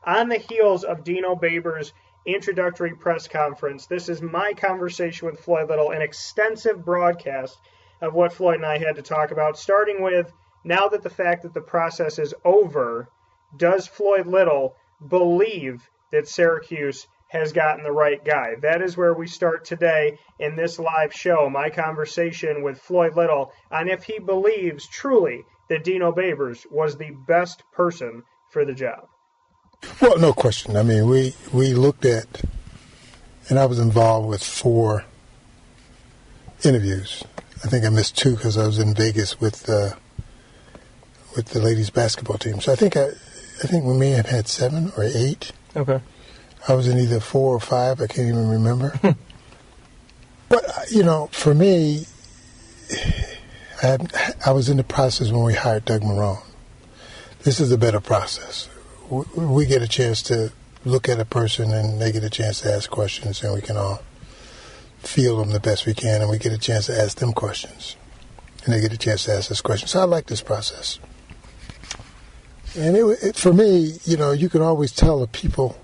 On the heels of Dino Babers' introductory press conference, this is my conversation with Floyd Little, an extensive broadcast of what Floyd and I had to talk about, starting with, now that the fact that the process is over, does Floyd Little believe that Syracuse has gotten the right guy? That is where we start today in this live show, my conversation with Floyd Little on if he believes truly that Dino Babers was the best person for the job. Well, no question. I mean, we looked at, and I was involved with 4 interviews. I think I missed 2 because I was in Vegas with the ladies basketball team. So I think we may have had 7 or 8. Okay. I was in either 4 or 5. I can't even remember. But, for me, I was in the process when we hired Doug Marrone. This is a better process. We get a chance to look at a person and they get a chance to ask questions, and we can all feel them the best we can, and we get a chance to ask them questions, and they get a chance to ask us questions. So I like this process. And for me, you can always tell the people.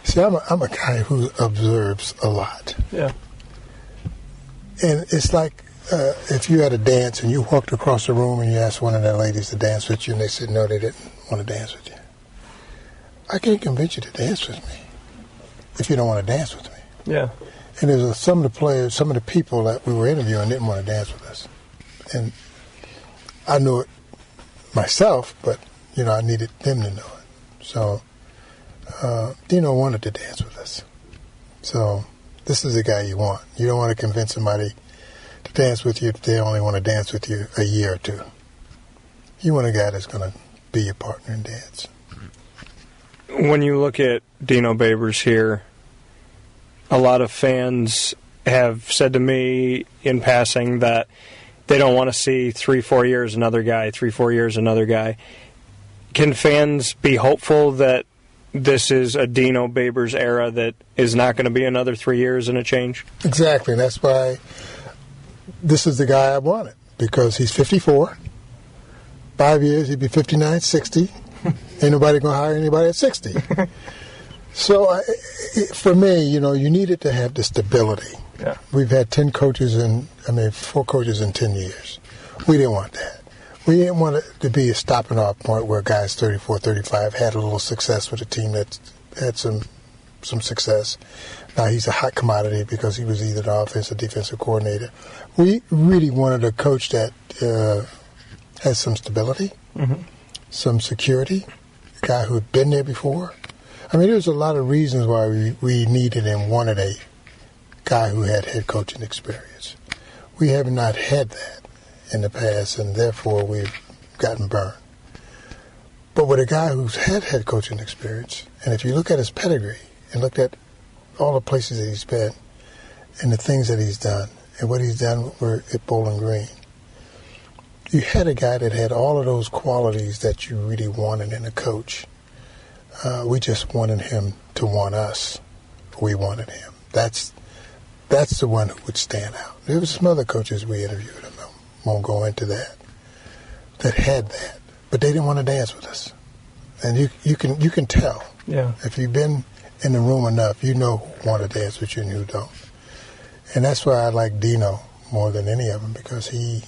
See, I'm a guy who observes a lot. Yeah. And it's like if you had a dance and you walked across the room and you asked one of the ladies to dance with you, and they said no, they didn't want to dance with you. I can't convince you to dance with me if you don't want to dance with me. Yeah. And there's some of the players, some of the people that we were interviewing didn't want to dance with us. And I knew it myself, but, I needed them to know it. So Dino wanted to dance with us. So this is the guy you want. You don't want to convince somebody to dance with you if they only want to dance with you a year or 2. You want a guy that's going to be your partner in dance. When you look at Dino Babers here, a lot of fans have said to me in passing that they don't want to see 3-4 years another guy, 3-4 years another guy. Can fans be hopeful that this is a Dino Babers era that is not going to be another 3 years and a change? Exactly. And that's why this is the guy I wanted, because he's 54. 5 years, he'd be 59, 60. Ain't nobody going to hire anybody at 60. So for me, you needed to have the stability. Yeah. We've had 4 coaches in 10 years. We didn't want that. We didn't want it to be a stopping off point where guys 34, 35 had a little success with a team that had some success. Now he's a hot commodity because he was either the offensive or defensive coordinator. We really wanted a coach that has some stability, some security, a guy who had been there before. I mean, there's a lot of reasons why we needed and wanted a guy who had head coaching experience. We have not had that in the past, and therefore we've gotten burned. But with a guy who's had head coaching experience, and if you look at his pedigree and look at all the places that he's been and the things that he's done and what he's done at Bowling Green, you had a guy that had all of those qualities that you really wanted in a coach. We just wanted him to want us. We wanted him. That's the one who would stand out. There was some other coaches we interviewed, I won't go into that had that, but they didn't want to dance with us. And you can tell. Yeah. If you've been in the room enough, you know who want to dance with you and who don't. And that's why I like Dino more than any of them, because he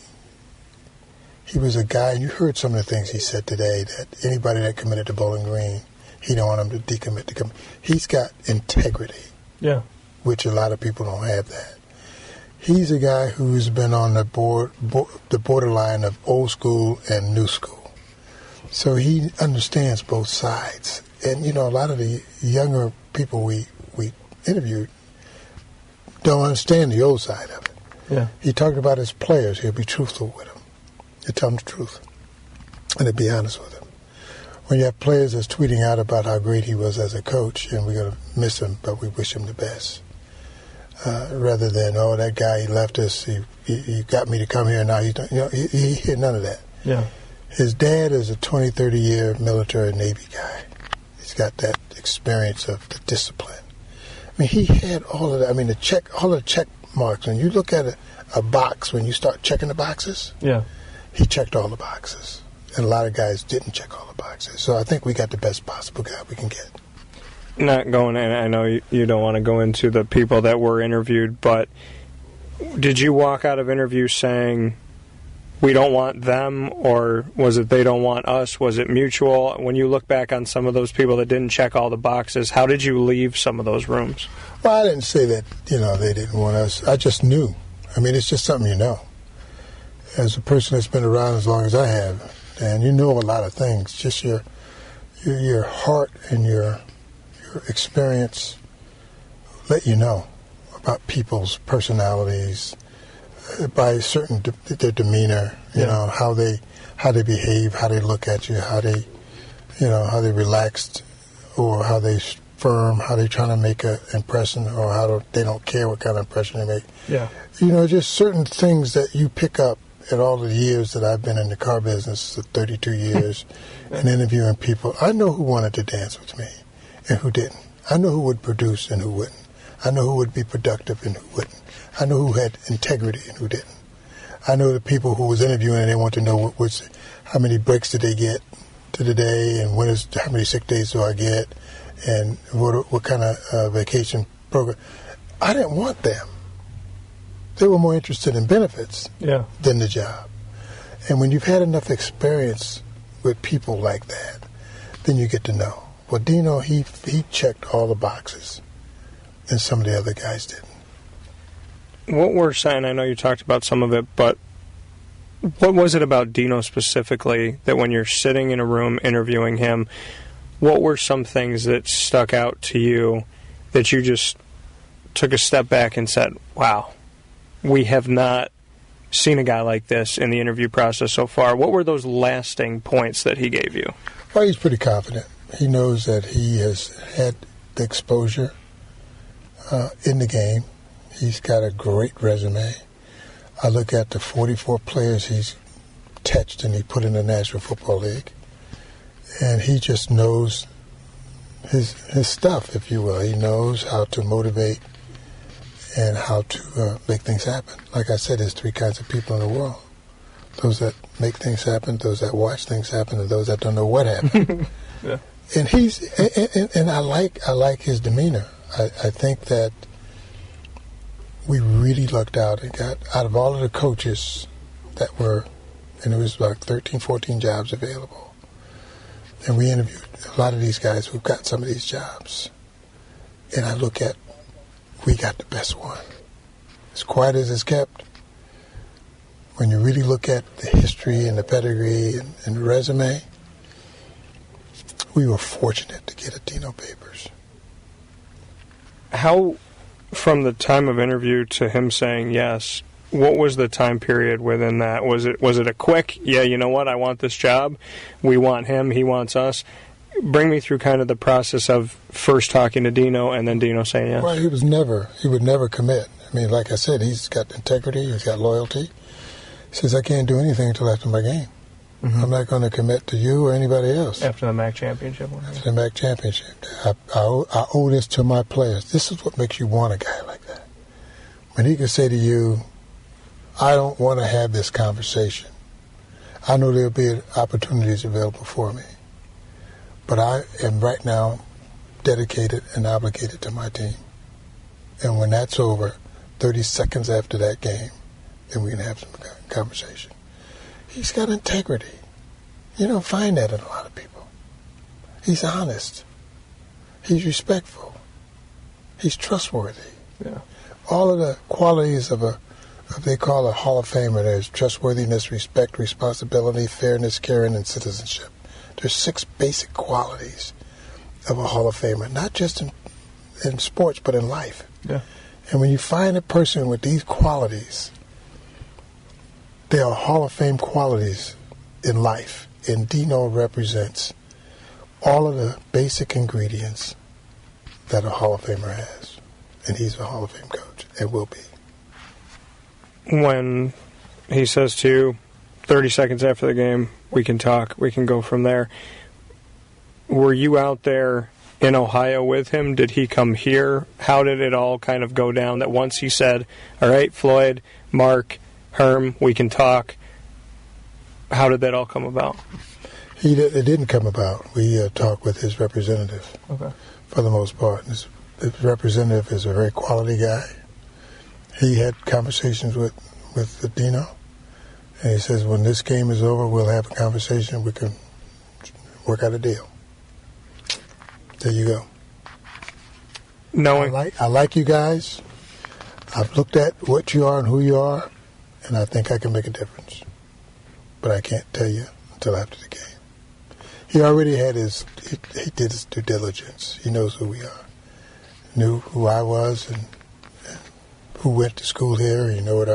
was a guy, and you heard some of the things he said today, that anybody that committed to Bowling Green, he don't want them to decommit to commit. He's got integrity. Yeah. Which a lot of people don't have that. He's a guy who's been on the borderline of old school and new school. So he understands both sides. And, a lot of the younger people we interviewed don't understand the old side of it. Yeah. He talked about his players. He'll be truthful with them. He'll tell them the truth. And he'll be honest with them. When you have players that's tweeting out about how great he was as a coach, and we're going to miss him, but we wish him the best. Rather than, that guy, he left us, he got me to come here, now he's done. He had none of that. Yeah. His dad is a 20, 30-year military Navy guy. He's got that experience of the discipline. I mean, he had all of that. I mean, all the check marks. When you look at a box, when you start checking the boxes, yeah, he checked all the boxes. and a lot of guys didn't check all the boxes. So I think we got the best possible guy we can get. Not going in, I know you don't want to go into the people that were interviewed, but did you walk out of interviews saying we don't want them, or was it they don't want us? Was it mutual? When you look back on some of those people that didn't check all the boxes, how did you leave some of those rooms? Well, I didn't say that, they didn't want us. I just knew. I mean, it's just something you know. As a person that's been around as long as I have, and you know a lot of things, just your heart and your experience let you know about people's personalities by their demeanor, how they behave, how they look at you, how they relaxed, or how they firm, how they trying to make an impression, or how they don't care what kind of impression they make. Yeah. Just certain things that you pick up in all the years that I've been in the car business, the 32 years, and interviewing people. I know who wanted to dance with me and who didn't. I know who would produce and who wouldn't. I know who would be productive and who wouldn't. I know who had integrity and who didn't. I know the people who was interviewing and they want to know how many breaks did they get to the day, and how many sick days do I get, and what kind of vacation program. I didn't want them. They were more interested in benefits than the job. And when you've had enough experience with people like that, then you get to know. Well, Dino, he checked all the boxes, and some of the other guys didn't. What we're saying, I know you talked about some of it, but what was it about Dino specifically that when you're sitting in a room interviewing him, what were some things that stuck out to you that you just took a step back and said, wow, we have not seen a guy like this in the interview process so far? What were those lasting points that he gave you? Well, he's pretty confident. He knows that he has had the exposure in the game. He's got a great resume. I look at the 44 players he's touched and he put in the National Football League, and he just knows his stuff, if you will. He knows how to motivate and how to make things happen. Like I said, there's three kinds of people in the world: those that make things happen, those that watch things happen, and those that don't know what happened. Yeah. And I like his demeanor. I think that we really lucked out and got out of all of the coaches that were, and it was like 13, 14 jobs available. And we interviewed a lot of these guys who've got some of these jobs. And I look at, we got the best one. As quiet as it's kept, when you really look at the history and the pedigree and the resume, we were fortunate to get a Dino Babers. How, from the time of interview to him saying yes, what was the time period within that? Was it a quick, you know what, I want this job, we want him, he wants us? Bring me through kind of the process of first talking to Dino and then Dino saying yes. Well, he would never commit. I mean, like I said, he's got integrity, he's got loyalty. He says, I can't do anything until after my game. Mm-hmm. I'm not going to commit to you or anybody else. After the MAC championship? After the MAC championship. I owe this to my players. This is what makes you want a guy like that. When he can say to you, I don't want to have this conversation. I know there'll be opportunities available for me. But I am right now dedicated and obligated to my team. And when that's over, 30 seconds after that game, then we can have some conversation. He's got integrity. You don't find that in a lot of people. He's honest. He's respectful. He's trustworthy. Yeah. All of the qualities of they call a Hall of Famer. There's trustworthiness, respect, responsibility, fairness, caring, and citizenship. There's 6 basic qualities of a Hall of Famer, not just in sports, but in life. Yeah. And when you find a person with these qualities, they are Hall of Fame qualities in life. And Dino represents all of the basic ingredients that a Hall of Famer has. And he's a Hall of Fame coach, and will be. When he says to you, 30 seconds after the game, we can talk, we can go from there. Were you out there in Ohio with him? Did he come here? How did it all kind of go down that once he said, all right, Floyd, Mark, Herm, we can talk? how did that all come about? It didn't come about. We talked with his representative for the most part. His representative is a very quality guy. He had conversations with Dino, and he says, when this game is over, we'll have a conversation. We can work out a deal. There you go. I like you guys. I've looked at what you are and who you are, and I think I can make a difference. But I can't tell you until after the game. He already had he did his due diligence. He knows who we are. Knew who I was and who went to school here. He knew what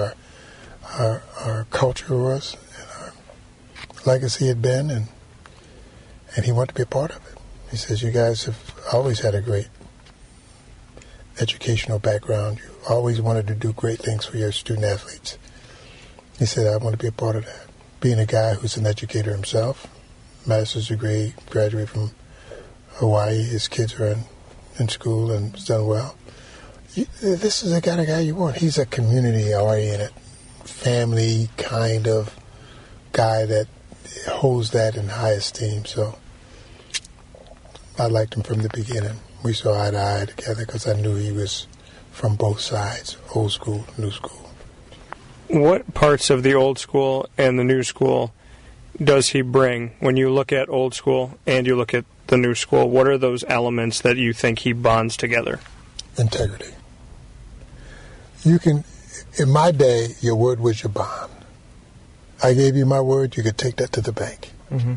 our culture was and our legacy had been, and he wanted to be a part of it. He says, you guys have always had a great educational background. You always wanted to do great things for your student athletes. He said, I want to be a part of that. Being a guy who's an educator himself, master's degree, graduated from Hawaii. His kids are in school and has done well. This is the kind of guy you want. He's a community-oriented, family kind of guy that holds that in high esteem. So I liked him from the beginning. We saw eye to eye together because I knew he was from both sides, old school, new school. What parts of the old school and the new school does he bring? When you look at old school and you look at the new school, what are those elements that you think he bonds together? Integrity. You can, in my day, your word was your bond. I gave you my word, you could take that to the bank. Mm-hmm.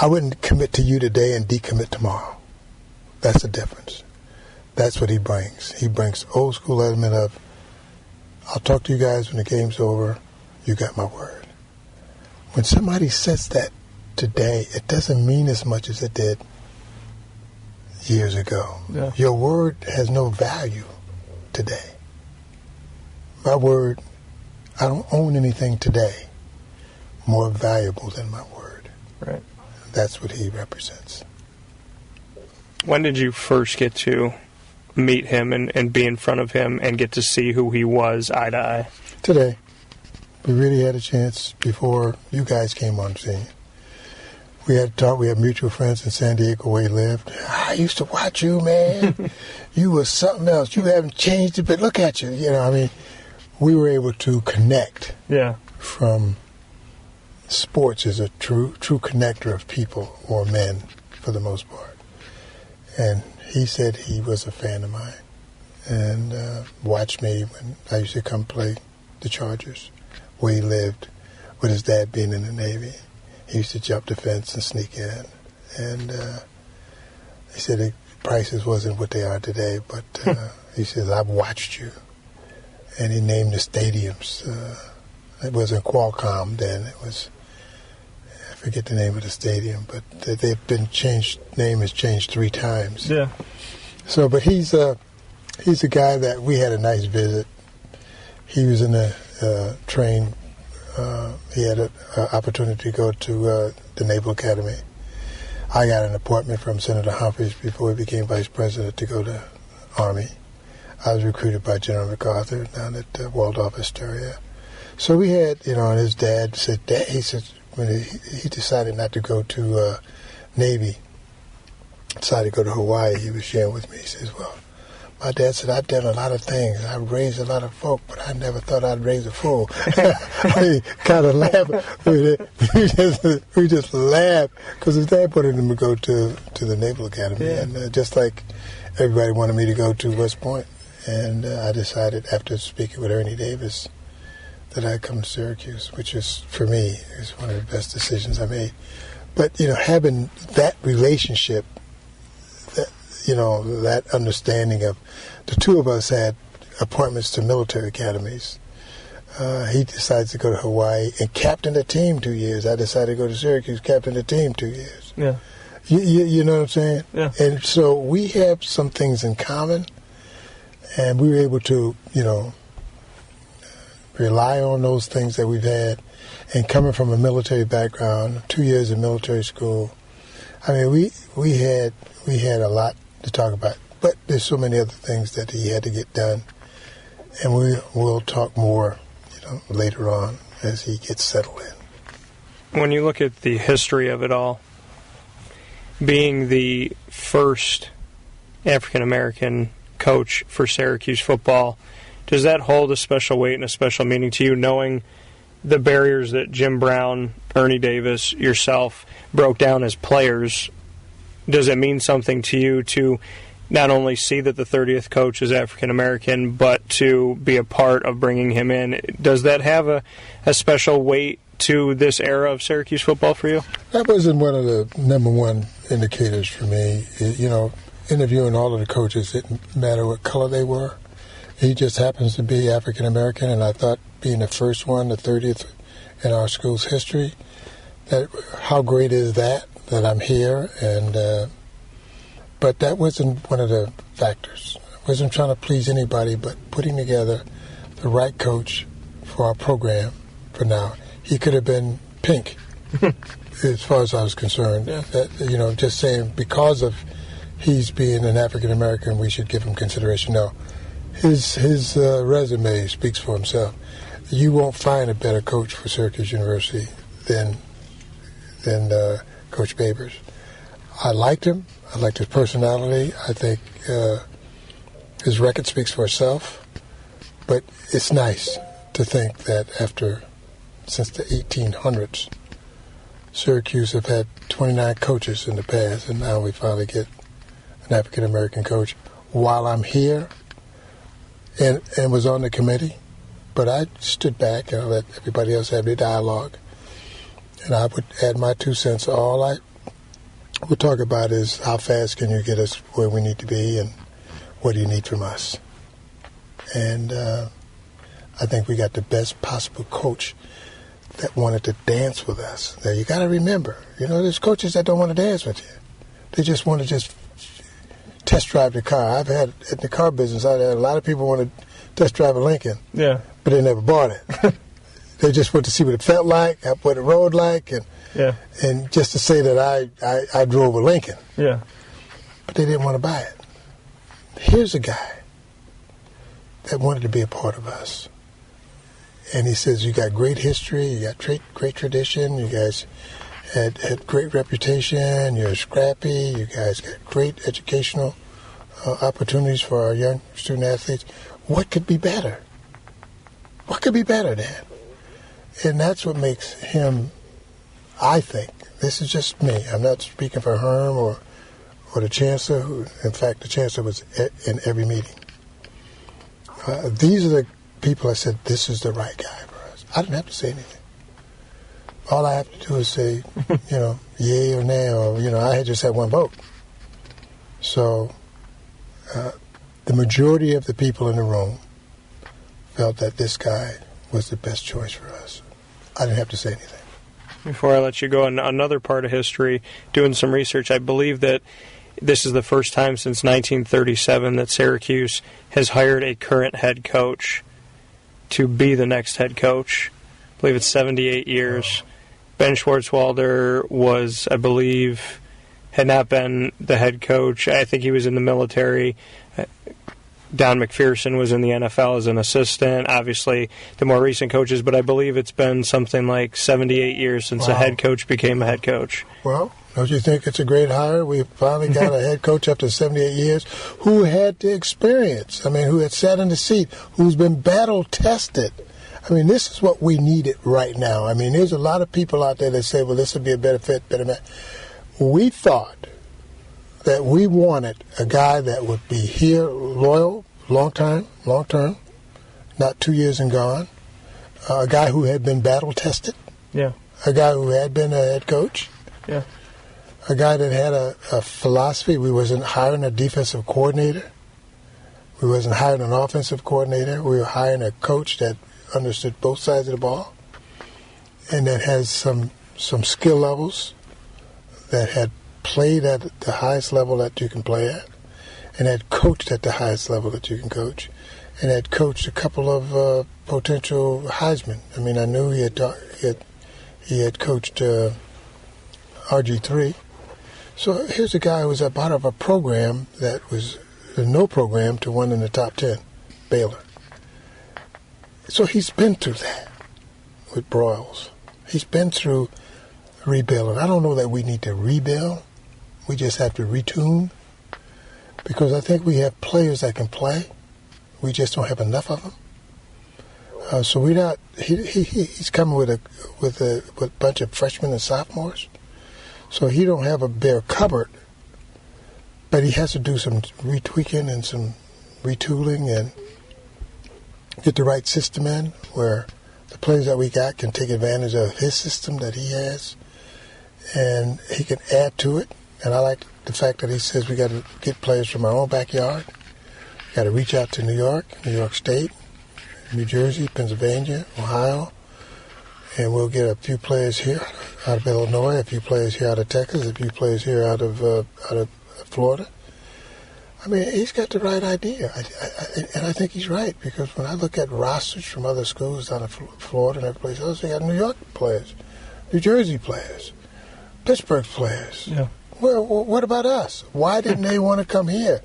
I wouldn't commit to you today and decommit tomorrow. That's the difference. That's what he brings. He brings old school element of, I'll talk to you guys when the game's over, you got my word. When somebody says that today, it doesn't mean as much as it did years ago. Yeah. Your word has no value today. My word, I don't own anything today more valuable than my word. Right. That's what he represents. When did you first get to meet him and be in front of him and get to see who he was eye to eye? Today. We really had a chance before you guys came on scene. We had talked. We had mutual friends in San Diego where he lived. I used to watch you, man. You was something else. You haven't changed it, but look at you. You know, I mean, we were able to connect. Yeah. From sports is a true connector of people or men for the most part. And he said he was a fan of mine and watched me when I used to come play the Chargers, where he lived, with his dad being in the Navy. He used to jump the fence and sneak in. And he said the prices wasn't what they are today, but he says, I've watched you. And he named the stadiums. It wasn't Qualcomm then. It was, I forget the name of the stadium, but they've been changed. Name has changed 3 times. Yeah. So, but he's a guy that we had a nice visit. He was in a train. He had an opportunity to go to the Naval Academy. I got an appointment from Senator Humphreys before he became vice president to go to Army. I was recruited by General MacArthur down at Waldorf Astoria. So we had, and his dad said, he said, when he decided not to go to Navy, decided to go to Hawaii, he was sharing with me. He says, well, my dad said, I've done a lot of things. I've raised a lot of folk, but I never thought I'd raise a fool. He kind of laughed. We just laughed because his dad wanted him to go to the Naval Academy. Yeah. And just like everybody wanted me to go to West Point. And I decided after speaking with Ernie Davis that I'd come to Syracuse, which is, for me, is one of the best decisions I made. But, having that relationship, that understanding of the two of us had appointments to military academies. He decides to go to Hawaii and captain the team 2 years. I decided to go to Syracuse, captain the team 2 years. Yeah. You know what I'm saying? Yeah. And so we have some things in common, and we were able to, rely on those things that we've had. And coming from a military background, 2 years in military school, I mean, we had a lot to talk about. But there's so many other things that he had to get done. And we'll talk more, later on as he gets settled in. when you look at the history of it all, being the first African-American coach for Syracuse football, does that hold a special weight and a special meaning to you, knowing the barriers that Jim Brown, Ernie Davis, yourself broke down as players? Does it mean something to you to not only see that the 30th coach is African-American, but to be a part of bringing him in? Does that have a special weight to this era of Syracuse football for you? That wasn't one of the number one indicators for me. Interviewing all of the coaches, it didn't matter what color they were. He just happens to be African-American, and I thought being the first one, the 30th in our school's history, that how great is that I'm here. But that wasn't one of the factors. I wasn't trying to please anybody, but putting together the right coach for our program for now. He could have been pink, as far as I was concerned. Yeah. Just saying because of he's being an African American, we should give him consideration. No, his resume speaks for himself. You won't find a better coach for Syracuse University than Coach Babers. I liked him. I liked his personality. I think his record speaks for itself. But it's nice to think that since the 1800s, Syracuse have had 29 coaches in the past, and now we finally get an African-American coach. While I'm here and was on the committee, but I stood back and I let everybody else have their dialogue, and I would add my 2 cents. All I would talk about is how fast can you get us where we need to be, and what do you need from us. And I think we got the best possible coach that wanted to dance with us. Now, you got to remember, there's coaches that don't want to dance with you. They just want to test drive the car. I've had, in the car business, I had a lot of people want to test drive a Lincoln, but they never bought it. They just want to see what it felt like, what it rode like, and just to say that I drove a Lincoln. Yeah. But they didn't want to buy it. Here's a guy that wanted to be a part of us. And he says, you got great history, you got great tradition, you guys had great reputation, you're scrappy, you guys got great educational opportunities for our young student athletes. What could be better? What could be better, Dan? And that's what makes him, I think, this is just me, I'm not speaking for Herm or the Chancellor, who, in fact, the Chancellor was in every meeting. These are the people I said, this is the right guy for us. I didn't have to say anything. All I have to do is say, yay or nay, or, I had just had one vote. So the majority of the people in the room felt that this guy was the best choice for us. I didn't have to say anything. Before I let you go, on another part of history, doing some research, I believe that this is the first time since 1937 that Syracuse has hired a current head coach to be the next head coach. I believe it's 78 years. Ben Schwartzwalder was, I believe, had not been the head coach. I think he was in the military. Don McPherson was in the NFL as an assistant. Obviously, the more recent coaches, but I believe it's been something like 78 years since a head coach became a head coach. Well, don't you think it's a great hire? We finally got a head coach after 78 years who had the experience. Who had sat in the seat, who's been battle-tested. This is what we needed right now. There's a lot of people out there that say, well, this would be a better fit, better match. We thought that we wanted a guy that would be here, loyal, long-term, not 2 years and gone, a guy who had been battle-tested, a guy who had been a head coach, a guy that had a philosophy. We wasn't hiring a defensive coordinator. We wasn't hiring an offensive coordinator. We were hiring a coach that understood both sides of the ball and that has some skill levels, that had played at the highest level that you can play at, and had coached at the highest level that you can coach, and had coached a couple of potential Heisman. I knew he had coached RG3. So here's a guy who was a part of a program that was no program to one in the top 10, Baylor. So he's been through that with Broyles. He's been through rebuilding. I don't know that we need to rebuild. We just have to retune, because I think we have players that can play. We just don't have enough of them. So we're not. He's coming with a bunch of freshmen and sophomores. So he don't have a bare cupboard, but he has to do some retweaking and some retooling and get the right system in where the players that we got can take advantage of his system that he has, and he can add to it. And I like the fact that he says we got to get players from our own backyard. We got to reach out to New York State, New Jersey, Pennsylvania, Ohio, and we'll get a few players here out of Illinois, a few players here out of Texas, a few players here out of Florida. I mean, he's got the right idea, and I think he's right, because when I look at rosters from other schools out of Florida and every place else, they got New York players, New Jersey players, Pittsburgh players. Yeah. Well, what about us? Why didn't they want to come here?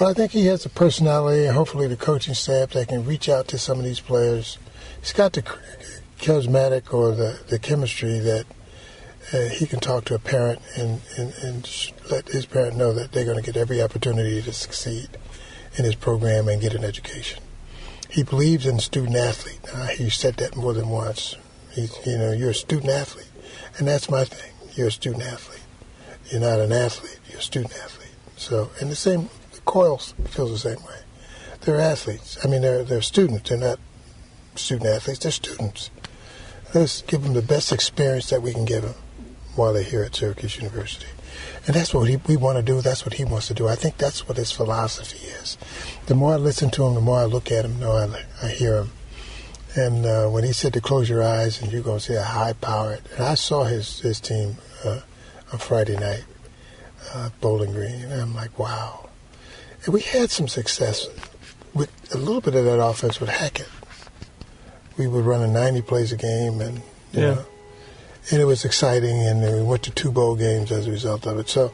Well, I think he has the personality and hopefully the coaching staff that can reach out to some of these players. He's got the charismatic or the chemistry that he can talk to a parent and let his parent know that they're going to get every opportunity to succeed in his program and get an education. He believes in student athlete. He said that more than once. You're a student athlete, and that's my thing. You're a student athlete. You're not an athlete. You're a student athlete. So, and the Coils feels the same way. They're athletes. I mean, they're students. They're not student athletes. They're students. Let's give them the best experience that we can give them while they're here at Syracuse University. And that's what we want to do. That's what he wants to do. I think that's what his philosophy is. The more I listen to him, the more I look at him, the more I hear him. And when he said to close your eyes and you're going to see a high-powered, and I saw his team on Friday night, Bowling Green, and I'm like, wow. And we had some success with a little bit of that offense with Hackett. We were running 90 plays a game, and you know, and it was exciting, and we went to 2 bowl games as a result of it. So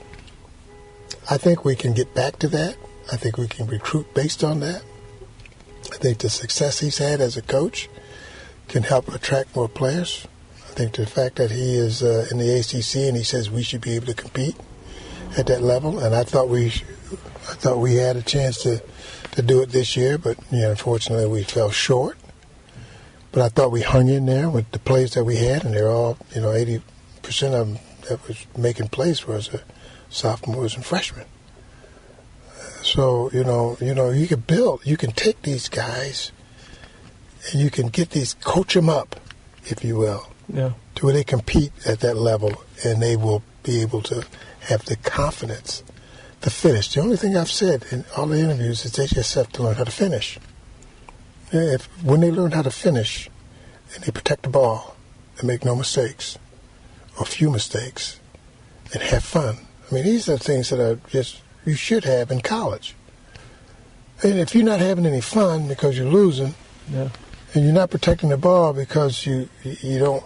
I think we can get back to that. I think we can recruit based on that. I think the success he's had as a coach can help attract more players. I think the fact that he is in the ACC and he says we should be able to compete at that level, and I thought we had a chance to do it this year, but unfortunately we fell short. But I thought we hung in there with the plays that we had, and they're all 80% of them that was making plays for us are sophomores and freshmen. So you can build, you can take these guys, and you can coach them up, if you will, to where they compete at that level, and they will be able to have the confidence to finish. The only thing I've said in all the interviews is they just have to learn how to finish. When they learn how to finish, and they protect the ball, and make no mistakes, or few mistakes, and have fun. I mean, these are things that are just you should have in college. And if you're not having any fun because you're losing, and you're not protecting the ball because you don't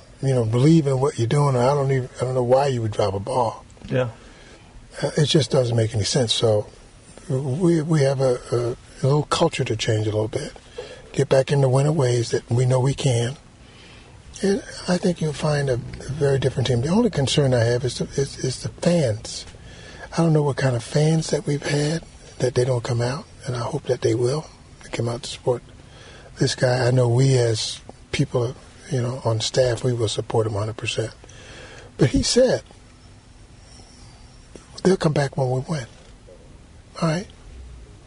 believe in what you're doing, or I don't know why you would drop a ball. It just doesn't make any sense. So we have a little culture to change a little bit. Get back into winning ways that we know we can. And I think you'll find a very different team. The only concern I have is the fans. I don't know what kind of fans that we've had, that they don't come out, and I hope that they will come out to support this guy. I know we as people, on staff, we will support him 100%. But he said they'll come back when we win. All right?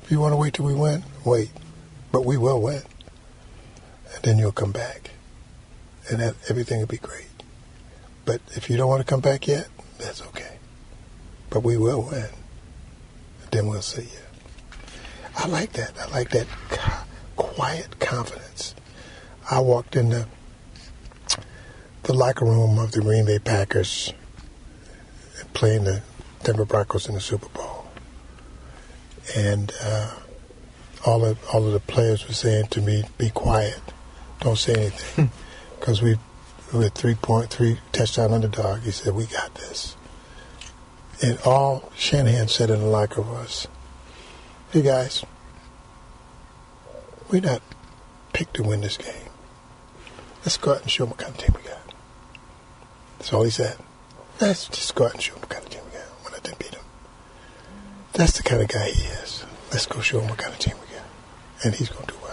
If you want to wait till we win, wait. But we will win. And then you'll come back. And everything will be great. But if you don't want to come back yet, that's okay. But we will win. And then we'll see you. I like that. I like that quiet confidence. I walked in the locker room of the Green Bay Packers playing the Denver Broncos in the Super Bowl. And all of the players were saying to me, be quiet. Don't say anything. Because we were 3 touchdown underdog. He said, we got this. And all Shanahan said in the locker was, hey guys, we're not picked to win this game. Let's go out and show them what kind of team we got. That's all he said. Let's just go out and show him what kind of team we got when I didn't beat him. That's the kind of guy he is. Let's go show him what kind of team we got. And he's going to do well.